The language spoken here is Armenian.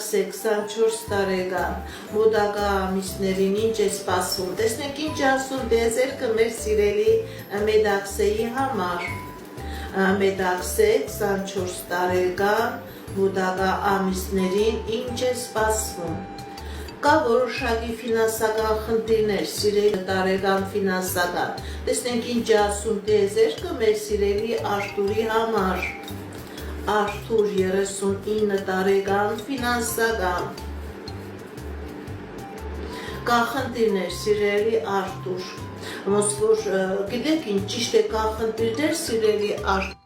Մետաքսե 24 տարեկան մոտակա ամիսներին ինչ է սպասվում։ Տեսնենք ինչ ասում դեզերքը մեր սիրելի Մետաքսեի համար։ Մետաքսե 24 տարեկան մոտակա ամիսներին ինչ է սպասվում։ Կա որոշակի ֆինանսական խնդիրներ, սիրելի տարեկան ֆինանսական։ Տեսնենք ինչ ասում դեզերքը մեր սիրելի Արթուրի համար։ Արթուր 39 տարեկան ֆինանսական։ Կա խնդիրներ, սիրելի Արթուր։ Ոնց որ գիտեք ինչ ճիշտ է կա խնդիրներ, սիրելի Արթուր։